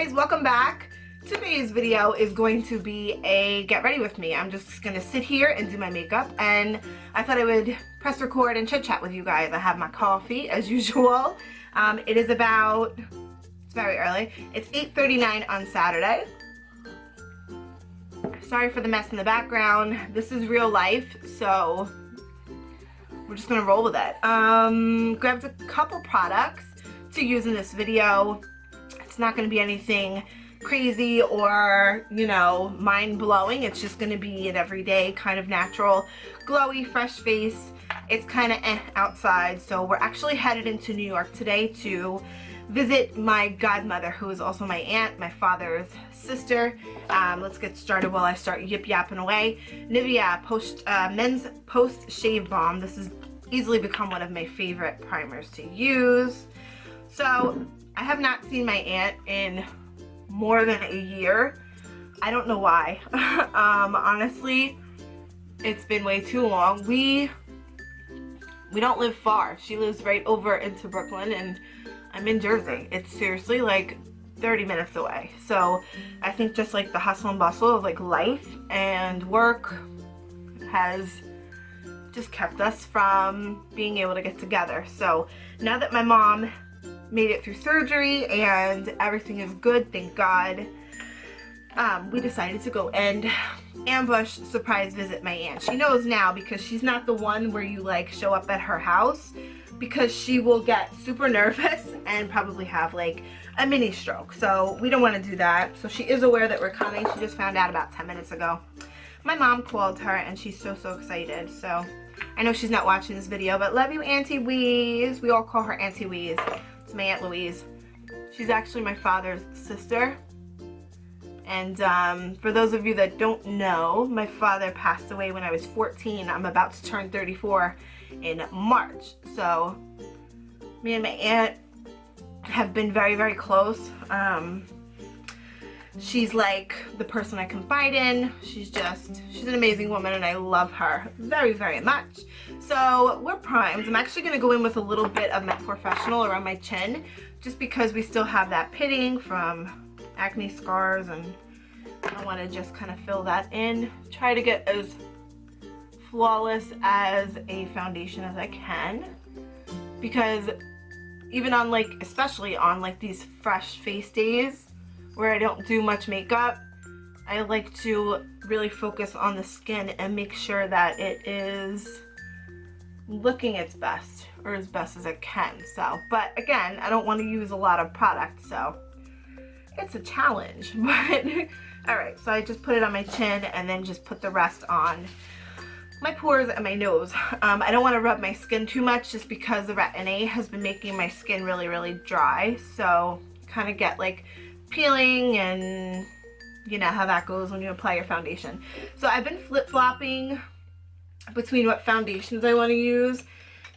guys, welcome back. Today's video is going to be a get ready with me. I'm just gonna sit here and do my makeup, and I thought I would press record and chit chat with you guys. I have my coffee as usual. It is about, it's very early. It's 8:39 on Saturday. Sorry for the mess in the background. This is real life, so we're just gonna roll with it. Grabbed a couple products to use in this video. It's not going to be anything crazy or, you know, mind-blowing. It's just going to be an everyday kind of natural, glowy, fresh face. It's kind of outside, so we're actually headed into New York today to visit my godmother, who is also my aunt, my father's sister. Let's get started while I start yip-yapping away. Nivea Men's Post Shave Balm. This has easily become one of my favorite primers to use. So I have not seen my aunt in more than a year. I don't know why. Honestly, it's been way too long. We don't live far. She lives right over into Brooklyn, and I'm in Jersey. It's seriously like 30 minutes away. So I think just like the hustle and bustle of like life and work has just kept us from being able to get together. So now that my mom made it through surgery and everything is good, thank God, we decided to go and ambush surprise visit my aunt. She knows now, because she's not the one where you like show up at her house, because she will get super nervous and probably have like a mini stroke. So we don't want to do that. So she is aware that we're coming. She just found out about 10 minutes ago. My mom called her and she's so excited. So I know she's not watching this video, but love you, Auntie Weeze. We all call her Auntie Weeze. It's my Aunt Louise. She's actually my father's sister. And for those of you that don't know, my father passed away when I was 14. I'm about to turn 34 in March. So me and my aunt have been very close. She's like the person I confide in. She's an amazing woman, and I love her very much. So we're primed. I'm actually going to go in with a little bit of my Professional around my chin, just because we still have that pitting from acne scars, and I want to just kind of fill that in. Try to get as flawless as a foundation as I can, because even on like, especially on like these fresh face days where I don't do much makeup, I like to really focus on the skin and make sure that it is looking its best, or as best as it can. So, but again, I don't want to use a lot of product, so it's a challenge. But alright, so I just put it on my chin and then just put the rest on my pores and my nose. I don't want to rub my skin too much, just because the Retin-A has been making my skin really dry. So kind of get like peeling, and you know how that goes when you apply your foundation. So I've been flip-flopping between what foundations I want to use,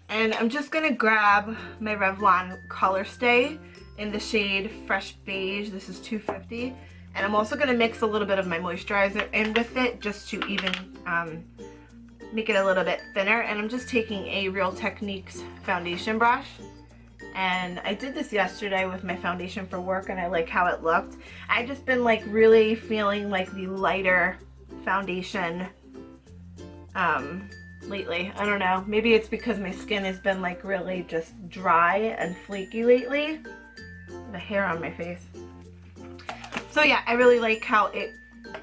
and I'm just gonna grab my Revlon Color Stay in the shade Fresh Beige. This is 250, and I'm also gonna mix a little bit of my moisturizer in with it, just to even make it a little bit thinner. And I'm just taking a Real Techniques foundation brush, and I did this yesterday with my foundation for work, and I like how it looked. I've just been like really feeling like the lighter foundation lately. I don't know, maybe it's because my skin has been like really just dry and flaky lately. The hair on my face. So yeah, I really like how it,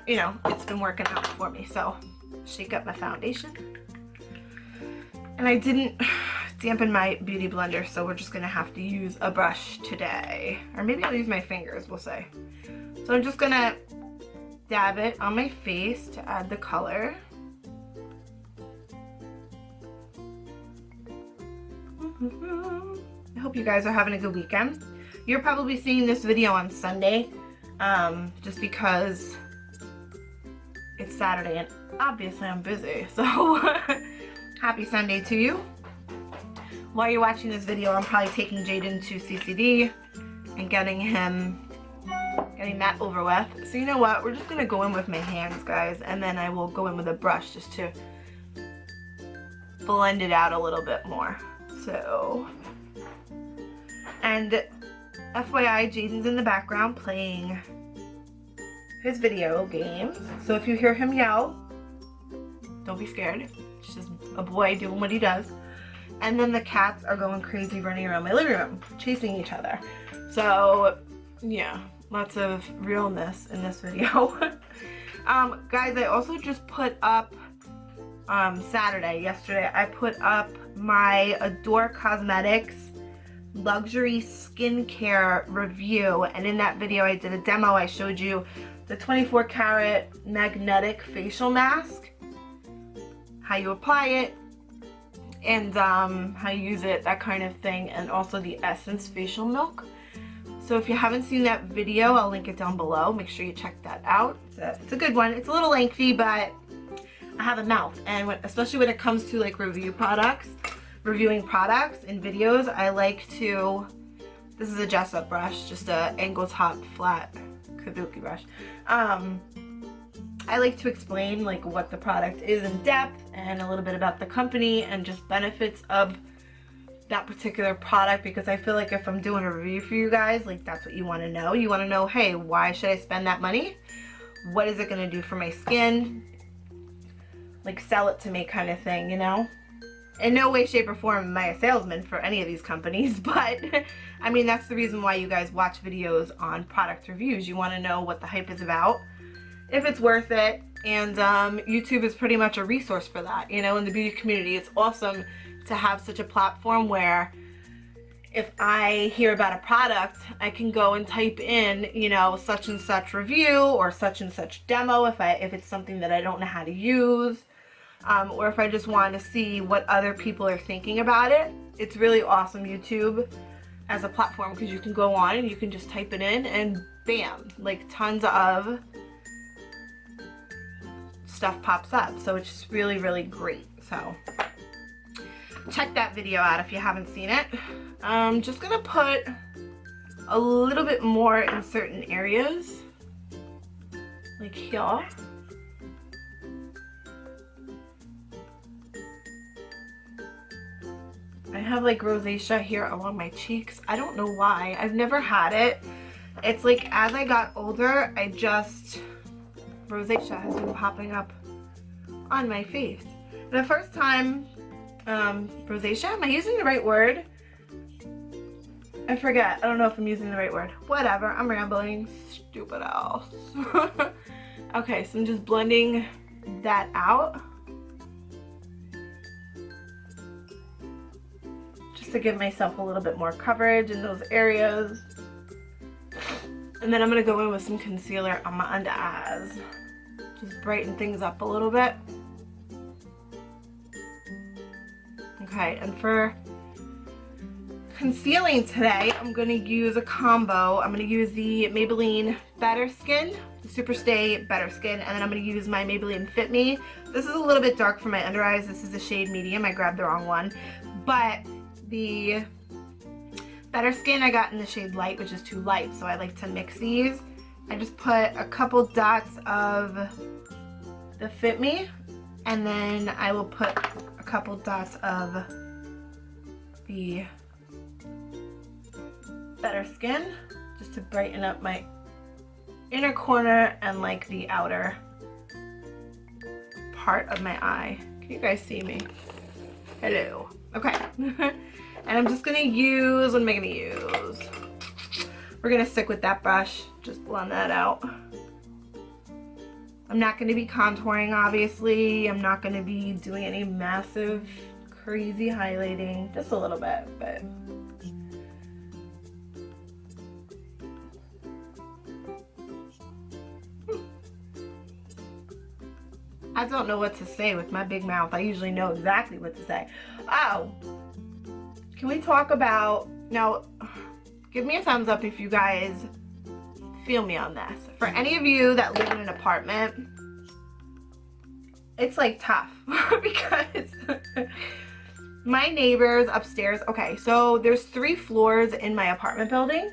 you know, it's been working out for me. So shake up my foundation, and I didn't dampen my beauty blender, so we're just gonna have to use a brush today, or maybe I'll use my fingers, we'll see. So I'm just gonna dab it on my face to add the color. I hope you guys are having a good weekend. You're probably seeing this video on Sunday, just because it's Saturday and obviously I'm busy. So happy Sunday to you. While you're watching this video, I'm probably taking Jaden to CCD and getting that over with. So you know what, we're just gonna go in with my hands, guys, and then I will go in with a brush just to blend it out a little bit more. So, and FYI, Jaden's in the background playing his video games. So if you hear him yell, don't be scared. It's just a boy doing what he does. And then the cats are going crazy running around my living room, chasing each other. So yeah, lots of realness in this video. Guys, I also just put up yesterday, I put up my Adore Cosmetics luxury skincare review, and in that video I did a demo. I showed you the 24 karat magnetic facial mask, how you apply it, and how you use it, that kind of thing, and also the Essence facial milk. So if you haven't seen that video, I'll link it down below. Make sure you check that out. It's a good one. It's a little lengthy, but I have a mouth, and especially when it comes to like reviewing products in videos, I like to, this is a Jessup brush, just a angle top flat kabuki brush. I like to explain like what the product is in depth and a little bit about the company and just benefits of that particular product, because I feel like if I'm doing a review for you guys, like that's what you want to know. You want to know, hey, why should I spend that money? What is it going to do for my skin? Like sell it to me kind of thing, you know? In no way, shape, or form am I a salesman for any of these companies, but I mean, that's the reason why you guys watch videos on product reviews. You want to know what the hype is about, if it's worth it, and YouTube is pretty much a resource for that, you know, in the beauty community. It's awesome to have such a platform where if I hear about a product, I can go and type in, you know, such and such review or such and such demo if it's something that I don't know how to use. Or if I just want to see what other people are thinking about it. It's really awesome, YouTube, as a platform, because you can go on and you can just type it in and bam, like tons of stuff pops up. So it's just really, really great. So check that video out if you haven't seen it. I'm just gonna put a little bit more in certain areas, like here. I have like rosacea here along my cheeks. I don't know why. I've never had it. It's like as I got older, rosacea has been popping up on my face. The first time, rosacea, am I using the right word? I forget. I don't know if I'm using the right word. Whatever, I'm rambling. Stupid ass. Okay, so I'm just blending that out. To give myself a little bit more coverage in those areas. And then I'm going to go in with some concealer on my under eyes. Just brighten things up a little bit. Okay, and for concealing today, I'm going to use a combo. I'm going to use the Maybelline Better Skin, the Super Stay Better Skin, and then I'm going to use my Maybelline Fit Me. This is a little bit dark for my under eyes. This is the shade medium. I grabbed the wrong one. But the Better Skin I got in the shade light, which is too light, so I like to mix these. I just put a couple dots of the Fit Me, and then I will put a couple dots of the Better Skin, just to brighten up my inner corner and like the outer part of my eye. Can you guys see me? Hello. Okay. And I'm just gonna use, what am I gonna use? We're gonna stick with that brush, just blend that out. I'm not gonna be contouring, obviously. I'm not gonna be doing any massive, crazy highlighting, just a little bit, but. I don't know what to say with my big mouth. I usually know exactly what to say. Oh, can we talk about, now, give me a thumbs up if you guys feel me on this. For any of you that live in an apartment, it's like tough because my neighbors upstairs, okay, so there's 3 floors in my apartment building,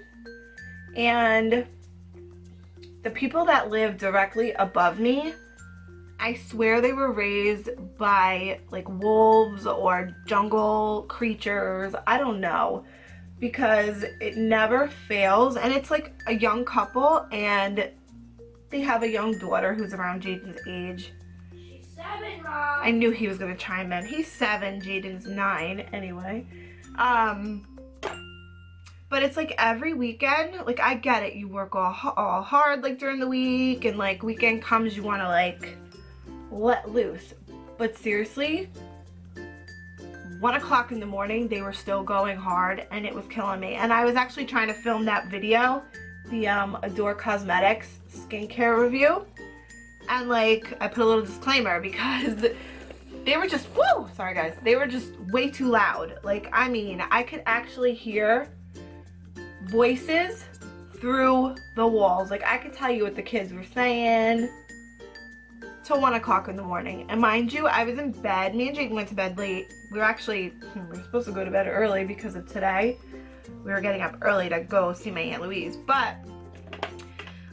and the people that live directly above me, I swear they were raised by like wolves or jungle creatures. I don't know. because it never fails. And it's like a young couple, and they have a young daughter who's around Jaden's age. She's 7, Mom. I knew he was gonna chime in. He's 7, Jaden's 9 anyway. But it's like every weekend, like I get it, you work all hard like during the week, and like weekend comes you want to like let loose. But seriously, 1 o'clock in the morning they were still going hard, and it was killing me. And I was actually trying to film that video, the Adore Cosmetics skincare review, and like I put a little disclaimer because they were just, whoa, sorry guys, they were just way too loud. Like, I mean, I could actually hear voices through the walls. Like, I could tell you what the kids were saying till 1 o'clock in the morning. And mind you, I was in bed. Me and Jaden went to bed late. We were actually, we were supposed to go to bed early because of today. We were getting up early to go see my Aunt Louise. But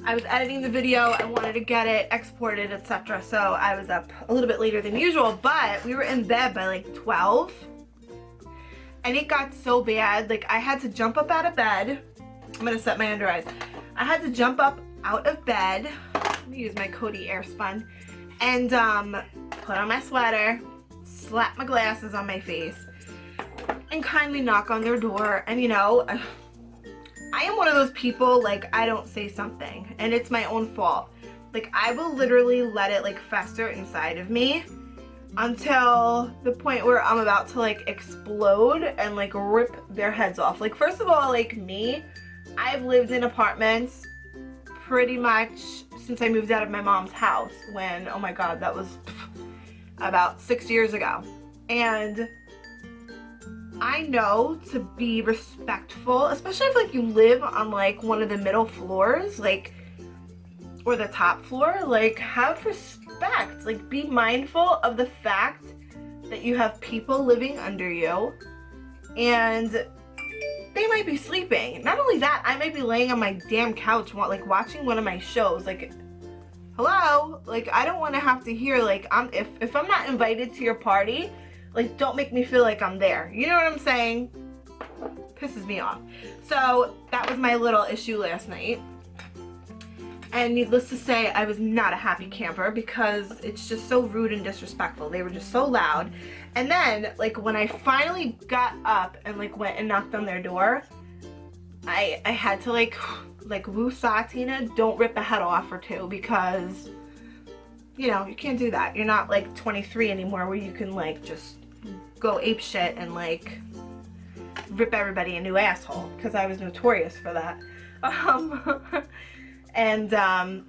I was editing the video. I wanted to get it exported, etc. So I was up a little bit later than usual. But we were in bed by like 12. And it got so bad, like I had to jump up out of bed. I'm gonna set my under eyes. I had to jump up out of bed. Let me use my Coty Airspun. And put on my sweater, slap my glasses on my face, and kindly knock on their door. And you know, I am one of those people, like I don't say something, and it's my own fault. Like I will literally let it like fester inside of me until the point where I'm about to like explode and like rip their heads off. Like first of all, like me, I've lived in apartments pretty much since I moved out of my mom's house when, oh my god, that was about 6 years ago. And I know to be respectful, especially if like you live on like one of the middle floors, like, or the top floor, like have respect. Like be mindful of the fact that you have people living under you and they might be sleeping. Not only that, I might be laying on my damn couch like watching one of my shows. Like, hello? Like I don't want to have to hear like if I'm not invited to your party, like don't make me feel like I'm there. You know what I'm saying? Pisses me off. So that was my little issue last night. And needless to say, I was not a happy camper because it's just so rude and disrespectful. They were just so loud. And then, like, when I finally got up and, like, went and knocked on their door, I had to, like woo-saw Tina, don't rip a head off or two because, you know, you can't do that. You're not, like, 23 anymore where you can, like, just go ape shit and, like, rip everybody a new asshole because I was notorious for that. And,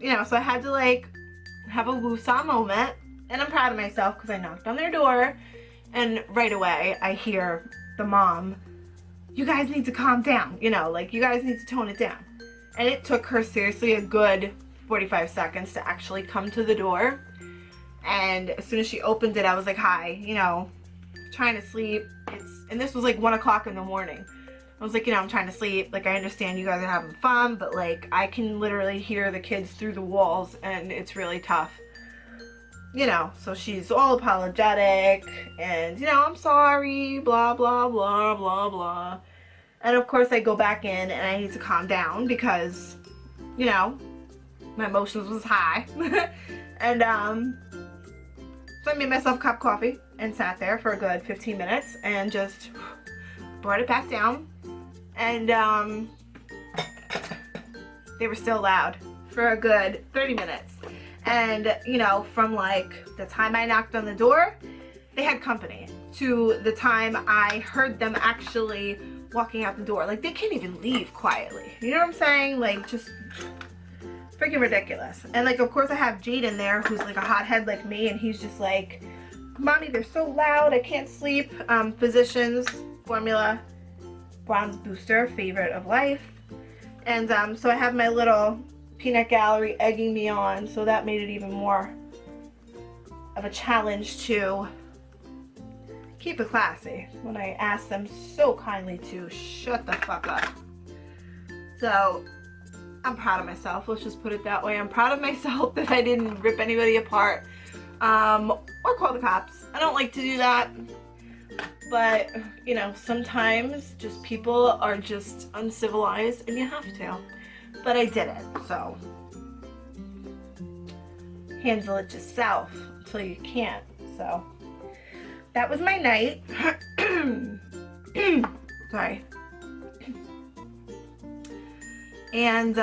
you know, so I had to, like, have a woo-saw moment. And I'm proud of myself because I knocked on their door. And right away, I hear the mom, you guys need to calm down. You know, like, you guys need to tone it down. And it took her seriously a good 45 seconds to actually come to the door. And as soon as she opened it, I was like, hi, you know, trying to sleep. And this was, like, 1 o'clock in the morning. I was like, you know, I'm trying to sleep. Like, I understand you guys are having fun, but, like, I can literally hear the kids through the walls, and it's really tough. You know, so she's all apologetic, and, you know, I'm sorry, blah, blah, blah, blah, blah. And, of course, I go back in, and I need to calm down because, you know, my emotions was high. And, so I made myself a cup of coffee and sat there for a good 15 minutes and just brought it back down. And they were still loud for a good 30 minutes. And, you know, from like the time I knocked on the door, they had company, to the time I heard them actually walking out the door. Like, they can't even leave quietly. You know what I'm saying? Like, just freaking ridiculous. And, like, of course I have Jaden there, who's like a hothead like me, and he's just like, Mommy, they're so loud, I can't sleep. Physicians formula bronze booster, favorite of life. And so I have my little peanut gallery egging me on, so that made it even more of a challenge to keep it classy when I asked them so kindly to shut the fuck up. So I'm proud of myself, let's just put it that way. I'm proud of myself that I didn't rip anybody apart or call the cops. I don't like to do that. but you know, sometimes just people are just uncivilized and you have to. But I did it, so handle it yourself until you can't. So that was my night. Sorry. And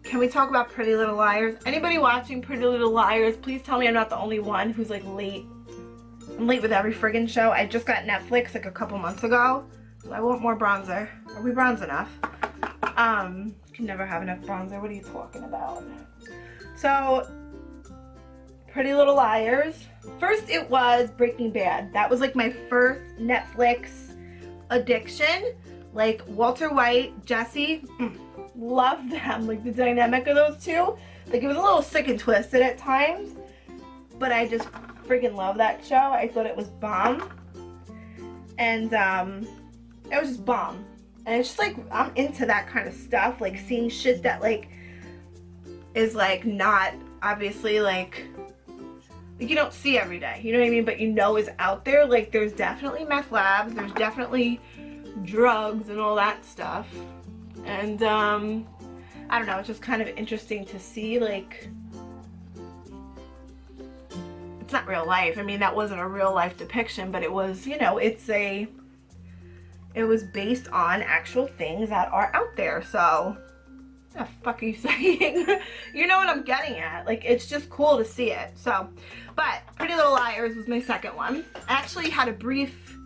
can we talk about Pretty Little Liars? Anybody watching Pretty Little Liars, please tell me I'm not the only one who's like late. I'm late with every friggin' show. I just got Netflix like a couple months ago, so I want more bronzer. Are we bronze enough? Can never have enough bronzer. What are you talking about? So, Pretty Little Liars. First it was Breaking Bad. That was like my first Netflix addiction. Like Walter White, Jesse, love them. Like the dynamic of those two. Like it was a little sick and twisted at times, but I just freaking love that show. I thought it was bomb. And it was just bomb. And it's just like, I'm into that kind of stuff. Like seeing shit that like is like not obviously like you don't see every day, you know what I mean, but you know is out there. Like there's definitely meth labs, there's definitely drugs and all that stuff. And I don't know, it's just kind of interesting to see. Like it's not real life. I mean, that wasn't a real life depiction, but it was, you know, it was based on actual things that are out there. So what the fuck are you saying? You know what I'm getting at. Like it's just cool to see it. So, but Pretty Little Liars was my second one. I actually had a brief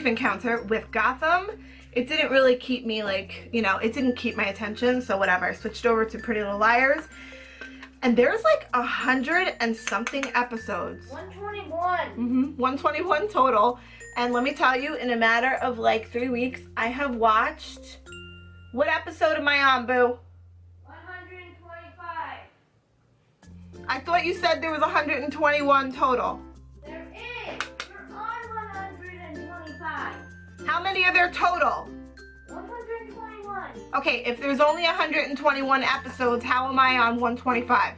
encounter with Gotham. It didn't really keep me, like, you know, it didn't keep my attention, so whatever. I switched over to Pretty Little Liars, and there's like 100 and something episodes. 121. 121 total. And let me tell you, in a matter of like 3 weeks, I have watched, what episode am I on, boo? 125. I thought you said there was 121 total. There is. You're on 125. How many are there total? 121. Okay, if there's only 121 episodes, how am I on 125?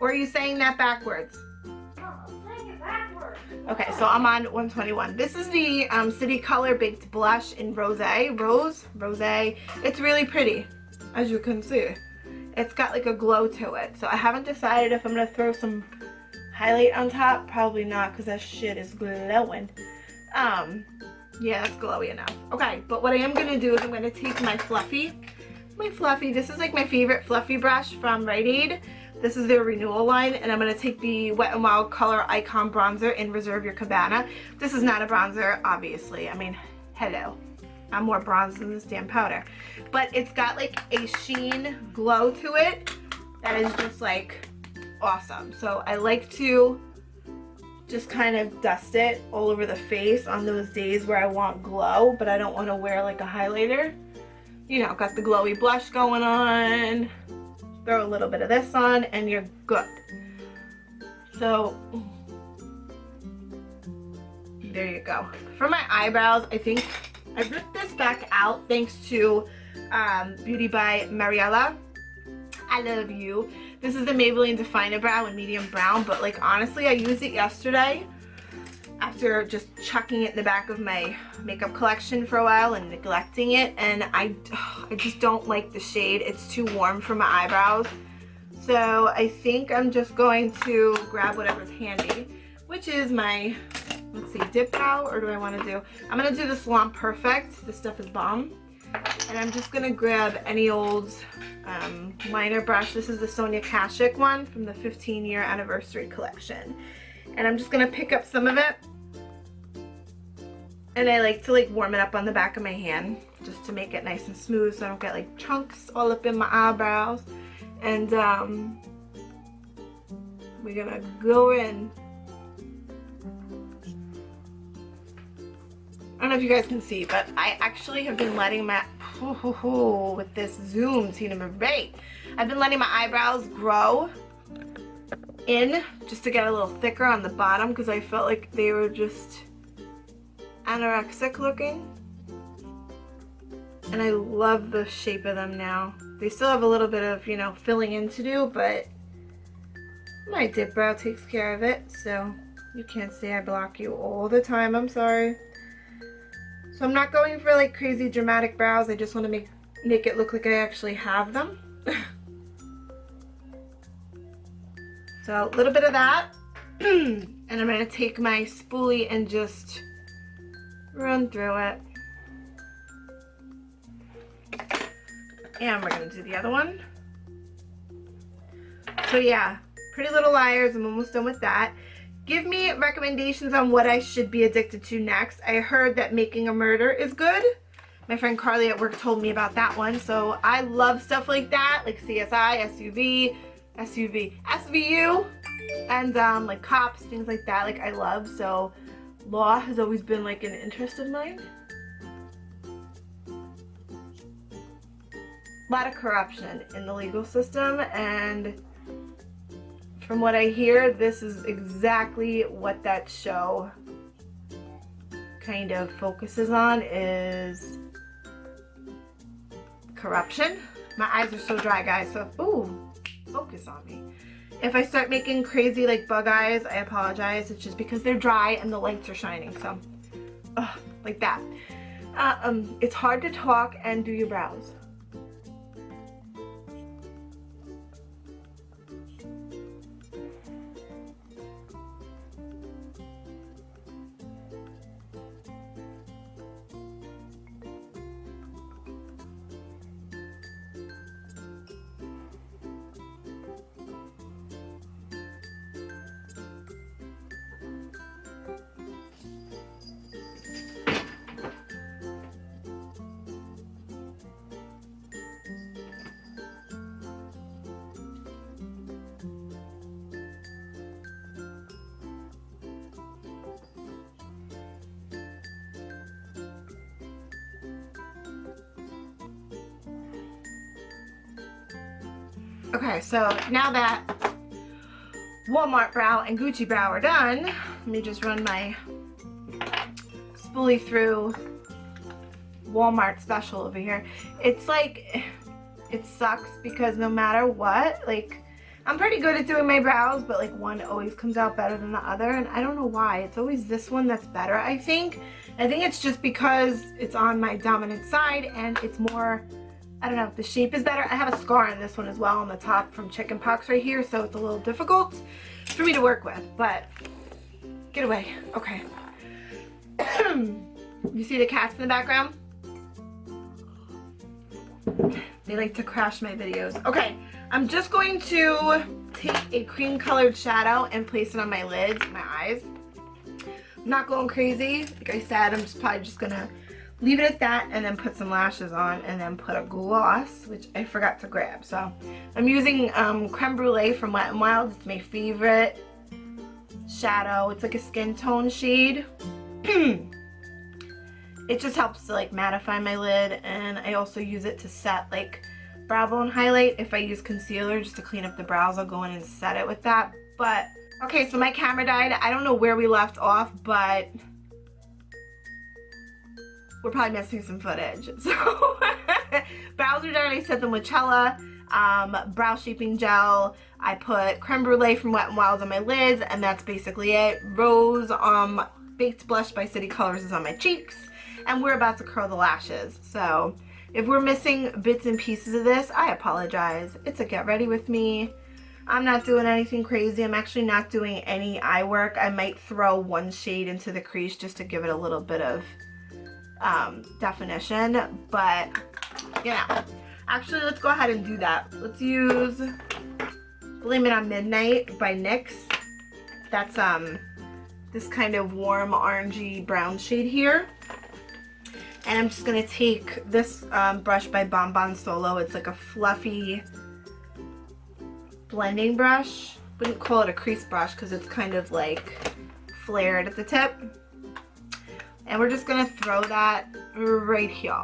Or are you saying that backwards? No, I'm saying it backwards. Okay, so I'm on 121. This is the City Color Baked Blush in Rose. It's really pretty, as you can see. It's got like a glow to it. So I haven't decided if I'm going to throw some highlight on top. Probably not, because that shit is glowing. Yeah, that's glowy enough. Okay, but what I am going to do is I'm going to take my Fluffy, this is like my favorite Fluffy brush from Rite Aid. This is their renewal line, and I'm going to take the Wet n Wild Color Icon Bronzer in Reserve Your Cabana. This is not a bronzer, obviously. I mean, hello. I'm more bronze than this damn powder. But it's got like a sheen glow to it that is just like awesome. So I like to just kind of dust it all over the face on those days where I want glow, but I don't want to wear like a highlighter. You know, got the glowy blush going on. Throw a little bit of this on and you're good. So there you go. For my eyebrows, I think I ripped this back out thanks to Beauty by Mariella. I love you. This is the Maybelline Definer Brow in medium brown, but like honestly, I used it yesterday after just chucking it in the back of my makeup collection for a while and neglecting it, and I just don't like the shade. It's too warm for my eyebrows. So I think I'm just going to grab whatever's handy, which is my, let's see, dip brow, or do I want to do, I'm going to do the Salon Perfect. This stuff is bomb. And I'm just going to grab any old liner brush. This is the Sonia Kashuk one from the 15-year anniversary collection. And I'm just going to pick up some of it. And I like to like warm it up on the back of my hand just to make it nice and smooth so I don't get like chunks all up in my eyebrows. And we're going to go in. I don't know if you guys can see, but I actually have been letting my, with this zoom, Tina Marie, I've been letting my eyebrows grow in just to get a little thicker on the bottom because I felt like they were just anorexic looking. And I love the shape of them now. They still have a little bit of, you know, filling in to do, but My dip brow takes care of it, so you can't say I block you all the time. I'm sorry. So I'm not going for like crazy dramatic brows. I just want to make it look like I actually have them. So a little bit of that. And I'm going to take my spoolie and just run through it. And we're going to do the other one. So yeah, Pretty Little Liars, I'm almost done with that. Give me recommendations on what I should be addicted to next. I heard that Making a Murder is good. My friend Carly at work told me about that one. So I love stuff like that, like CSI, SVU, and like cops, things like that, like I love. So law has always been like an interest of mine. A lot of corruption in the legal system, and from what I hear, this is exactly what that show kind of focuses on, is corruption. My eyes are so dry, guys, so ooh, focus on me. If I start making crazy like bug eyes, I apologize. It's just because they're dry and the lights are shining, so like that. It's hard to talk and do your brows. Okay, so now that Walmart brow and Gucci brow are done, let me just run my spoolie through Walmart special over here. It's like, it sucks because no matter what, like, I'm pretty good at doing my brows, but like one always comes out better than the other, and I don't know why. It's always this one that's better, I think. I think it's just because it's on my dominant side and it's more, I don't know, the shape is better. I have a scar on this one as well on the top from chicken pox right here, so it's a little difficult for me to work with, but get away. Okay. You see the cats in the background? They like to crash my videos. Okay, I'm just going to take a cream colored shadow and place it on my lids, my eyes. I'm not going crazy. Like I said, I'm just probably just gonna leave it at that and then put some lashes on and then put a gloss, which I forgot to grab. So I'm using Creme Brulee from Wet n Wild. It's my favorite shadow. It's like a skin tone shade. It just helps to like mattify my lid, and I also use it to set like brow bone highlight. If I use concealer just to clean up the brows, I'll go in and set it with that. But okay, so my camera died. I don't know where we left off, but we're probably missing some footage. So brows are done. I set them with Cella, brow shaping gel. I put Creme Brulee from Wet n Wild on my lids, and that's basically it. Rose Baked Blush by City Colors is on my cheeks, and we're about to curl the lashes. So if we're missing bits and pieces of this, I apologize. It's a get ready with me. I'm not doing anything crazy. I'm actually not doing any eye work. I might throw one shade into the crease just to give it a little bit of definition, but you know, actually let's go ahead and do that. Let's use Blame It on Midnight by NYX. That's this kind of warm orangey brown shade here, and I'm just gonna take this brush by Bon Bon Solo. It's like a fluffy blending brush. Wouldn't call it a crease brush because it's kind of like flared at the tip. And we're just gonna throw that right here.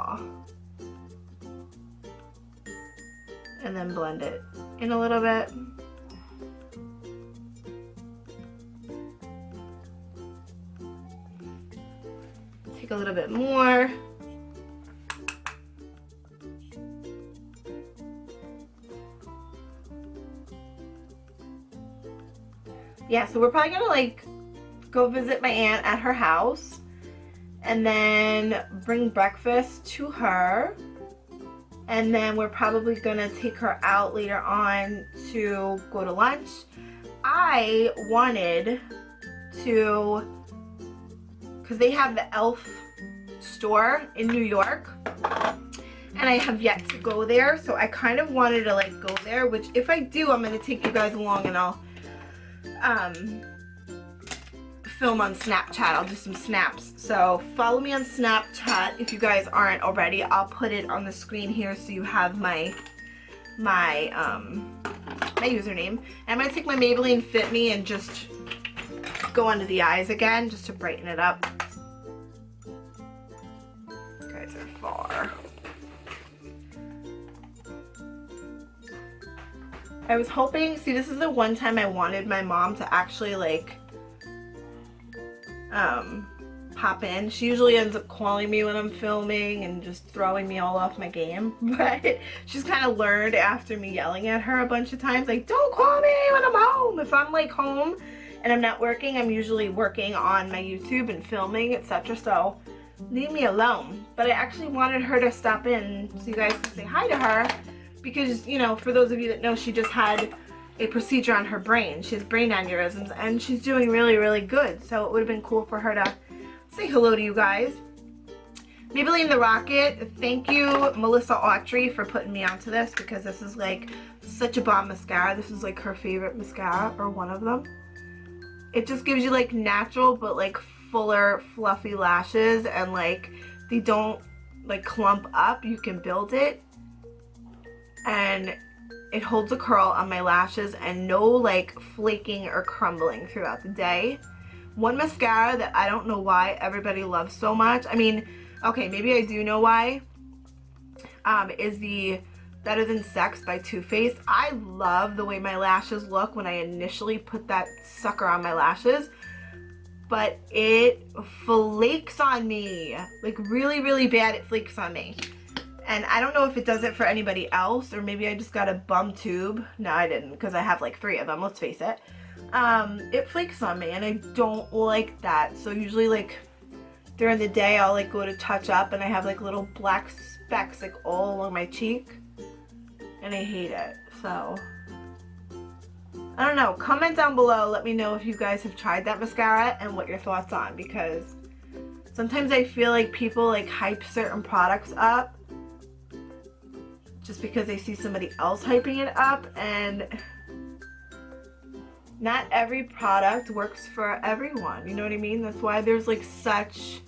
And then blend it in a little bit. Take a little bit more. yeah, so we're probably gonna like go visit my aunt at her house and then bring breakfast to her. And then we're probably gonna take her out later on to go to lunch. I wanted to, because they have the e.l.f. store in New York, and I have yet to go there, so I kind of wanted to like go there, which if I do, I'm gonna take you guys along and I'll film on Snapchat. I'll do some snaps. So follow me on Snapchat if you guys aren't already. I'll put it on the screen here so you have my username. And I'm gonna take my Maybelline Fit Me and just go under the eyes again just to brighten it up. You guys are far. I was hoping, see, this is the one time I wanted my mom to actually like pop in. She usually ends up calling me when I'm filming and just throwing me all off my game, but she's kind of learned after me yelling at her a bunch of times, like, don't call me when I'm home. If I'm like home and I'm not working, I'm usually working on my YouTube and filming, etc. So leave me alone. But I actually wanted her to stop in so you guys can say hi to her, because, you know, for those of you that know, she just had a procedure on her brain. She has brain aneurysms and she's doing really, really good. So it would have been cool for her to say hello to you guys. Maybelline The Rocket, thank you Melissa Autry for putting me onto this, because this is like such a bomb mascara. This is like her favorite mascara, or one of them. It just gives you like natural but like fuller fluffy lashes, and like they don't like clump up. You can build it, and it holds a curl on my lashes and no like flaking or crumbling throughout the day. One mascara that I don't know why everybody loves so much, I mean, okay, maybe I do know why, is the Better Than Sex by Too Faced. I love the way my lashes look when I initially put that sucker on my lashes, but it flakes on me. Like really, really bad, it flakes on me. And I don't know if it does it for anybody else, or maybe I just got a bum tube. No, I didn't, because I have like 3 of them, let's face it. It flakes on me and I don't like that. So usually like during the day I'll like go to touch up and I have like little black specks like all along my cheek, and I hate it. So I don't know, comment down below, let me know if you guys have tried that mascara and what your thoughts on, because sometimes I feel like people like hype certain products up just because they see somebody else hyping it up, and not every product works for everyone, you know what I mean? That's why there's like such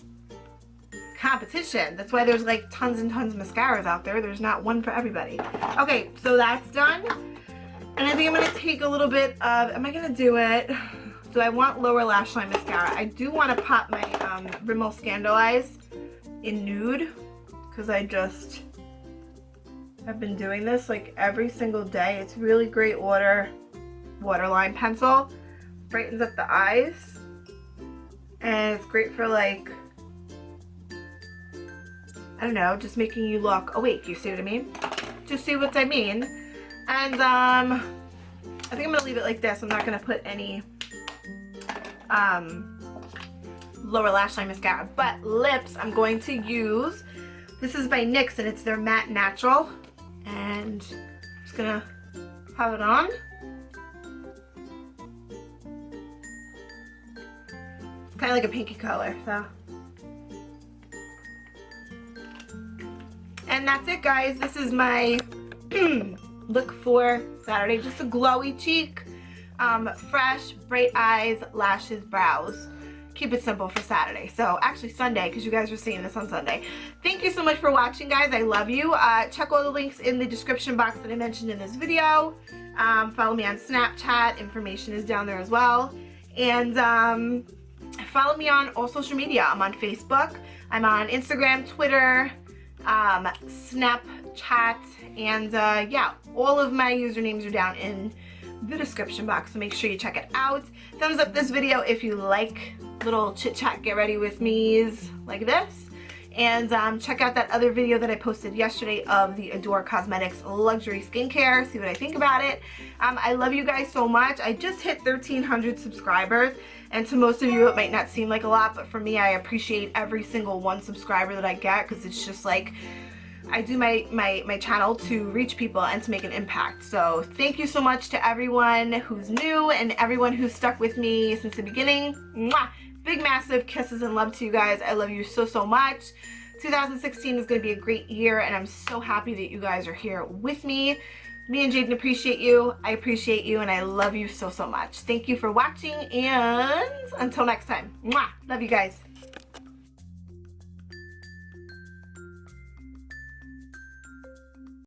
competition. That's why there's like tons and tons of mascaras out there. There's not one for everybody. Okay, so that's done. And I think I'm gonna take a little bit of, am I gonna do it? So I want lower lash line mascara. I do want to pop my Rimmel Scandaleyes in nude, because I just have been doing this like every single day. It's really great waterline pencil, brightens up the eyes, and it's great for like, I don't know, just making you look awake. You see what I mean? Just see what I mean. And I think I'm gonna leave it like this. I'm not gonna put any lower lash line mascara. But lips, I'm going to use, this is by NYX and it's their Matte Natural, and I'm just gonna have it on. It's kind of like a pinky color, so. And that's it, guys. This is my look for Saturday. Just a glowy cheek, fresh, bright eyes, lashes, brows. Keep it simple for Saturday. So actually Sunday, because you guys are seeing this on Sunday. Thank you so much for watching, guys. I love you. Check all the links in the description box that I mentioned in this video. Follow me on Snapchat. Information is down there as well. And follow me on all social media. I'm on Facebook. I'm on Instagram, Twitter, Snapchat, and yeah, all of my usernames are down in the description box, so make sure you check it out. Thumbs up this video if you like little chit chat get ready with me's like this, And check out that other video that I posted yesterday of the Adore Cosmetics luxury skincare. See what I think about it. I love you guys so much. I just hit 1,300 subscribers, and to most of you it might not seem like a lot, but for me, I appreciate every single one subscriber that I get, because it's just like, I do my channel to reach people and to make an impact. So thank you so much to everyone who's new and everyone who's stuck with me since the beginning. Mwah! Big massive kisses and love to you guys. I love you so much. 2016 is going to be a great year, and I'm so happy that you guys are here with me. Me and Jaden appreciate you. I appreciate you, and I love you so much. Thank you for watching, and until next time. Mwah! Love you guys.